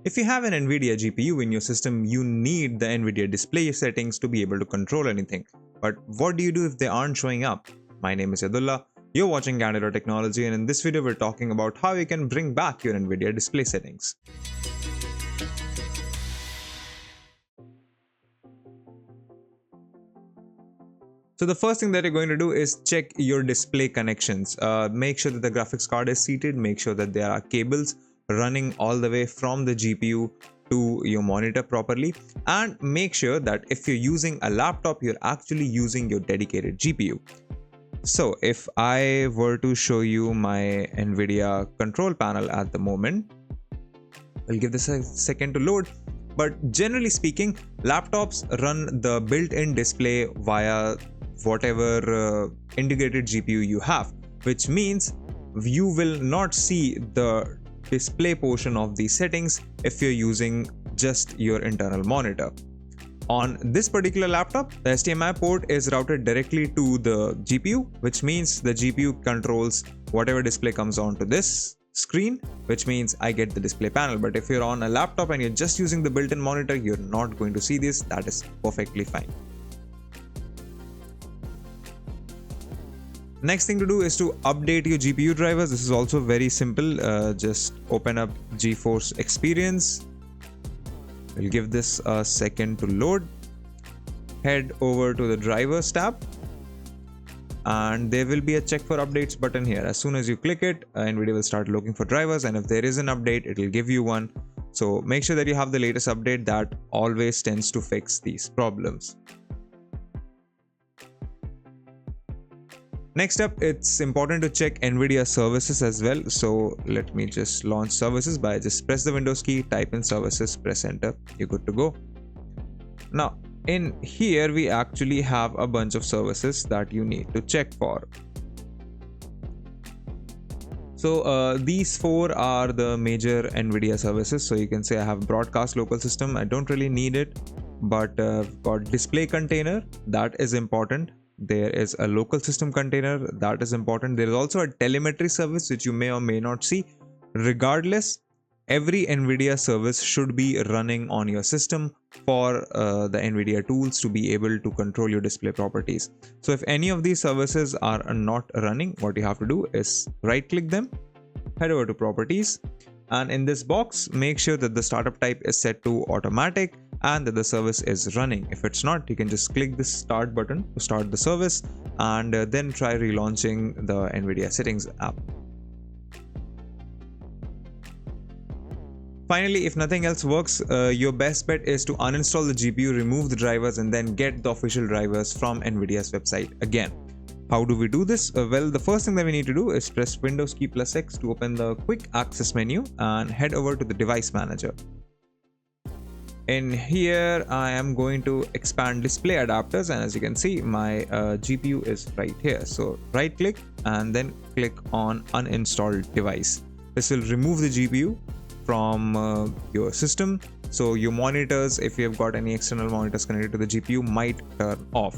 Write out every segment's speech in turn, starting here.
If you have an Nvidia GPU in your system, you need the Nvidia display settings to be able to control anything. But what do you do if they aren't showing up? My name is Abdullah, you're watching Candid.Technology, and in this video we're talking about how you can bring back your Nvidia display settings. So the first thing that you're going to do is check your display connections. Make sure that the graphics card is seated, make sure that there are cables running all the way from the GPU to your monitor properly, and make sure that if you're using a laptop, you're actually using your dedicated GPU. So if I were to show you my Nvidia control panel at the moment, I'll give this a second to load. But generally speaking, laptops run the built-in display via whatever integrated GPU you have, which means you will not see the display portion of these settings if you're using just your internal monitor. On this particular laptop, the HDMI port is routed directly to the GPU, which means the GPU controls whatever display comes onto this screen, which means I get the display panel. But if you're on a laptop and you're just using the built-in monitor, you're not going to see this. That is perfectly fine. Next thing to do is to update your GPU drivers. This is also very simple. Just open up GeForce Experience. We'll give this a second to load. Head over to the drivers tab, and there will be a check for updates button here. As soon as you click it, Nvidia will start looking for drivers, and if there is an update, it will give you one. So make sure that you have the latest update. That always tends to fix these problems. Next up, it's important to check Nvidia services as well. So let me just launch services by just press the Windows key, type in services, press enter, you're good to go. Now in here we actually have a bunch of services that you need to check for. So these four are the major Nvidia services. So you can say I have broadcast local system, I don't really need it, but got display container, that is important. There is a local system container, that is important. There is also a telemetry service which you may or may not see. Regardless, every Nvidia service should be running on your system for the Nvidia tools to be able to control your display properties. So if any of these services are not running, what you have to do is right click them, head over to properties, and in this box make sure that the startup type is set to automatic and that the service is running. If it's not, you can just click this start button to start the service, and then try relaunching the Nvidia settings app. Finally, if nothing else works, your best bet is to uninstall the GPU, remove the drivers, and then get the official drivers from Nvidia's website again. How do we do this? Well, the first thing that we need to do is press Windows key plus X to open the quick access menu and head over to the device manager. In here, I am going to expand display adapters, and as you can see, my GPU is right here. So right click and then click on uninstall device. This will remove the GPU from your system. So your monitors, if you have got any external monitors connected to the GPU, might turn off.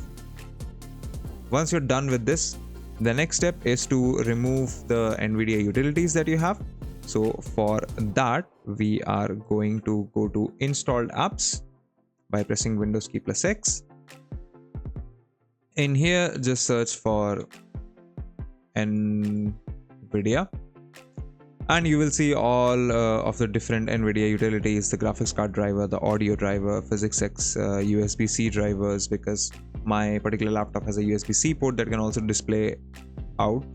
Once you're done with this, the next step is to remove the Nvidia utilities that you have. So for that, we are going to go to installed apps by pressing Windows key plus X. In here, just search for Nvidia, and you will see all of the different Nvidia utilities, the graphics card driver, the audio driver, PhysicsX, USB-C drivers, because my particular laptop has a USB-C port that can also display out,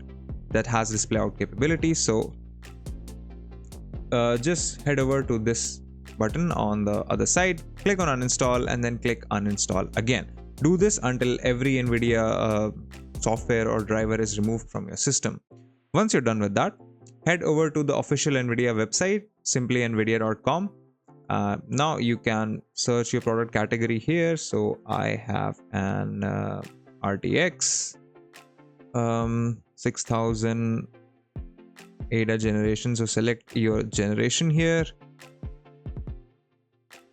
that has display out capability. So just head over to this button on the other side, click on uninstall, and then click uninstall again. Do this until every Nvidia software or driver is removed from your system. Once you're done with that, head over to the official Nvidia website, simply nvidia.com. Now you can search your product category here. So I have an RTX 6000 ADA generation. So select your generation here,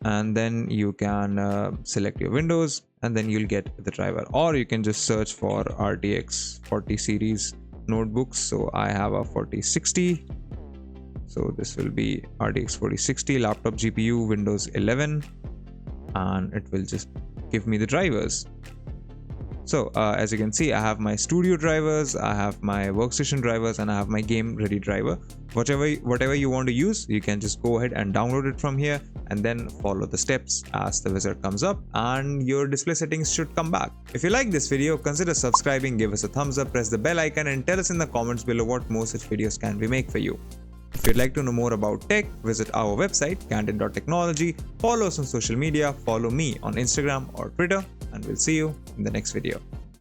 and then you can select your Windows, and then you'll get the driver. Or you can just search for RTX 40 series notebooks. So I have a 4060 So this will be RTX 4060 laptop GPU, Windows 11, and it will just give me the drivers. So as you can see, I have my studio drivers, I have my workstation drivers, and I have my game ready driver. Whatever you want to use, you can just go ahead and download it from here and then follow the steps as the wizard comes up and your display settings should come back. If you like this video, consider subscribing, give us a thumbs up, press the bell icon, and tell us in the comments below what more such videos can we make for you. If you'd like to know more about tech, visit our website Candid.Technology, follow us on social media, follow me on Instagram or Twitter, and we'll see you in the next video.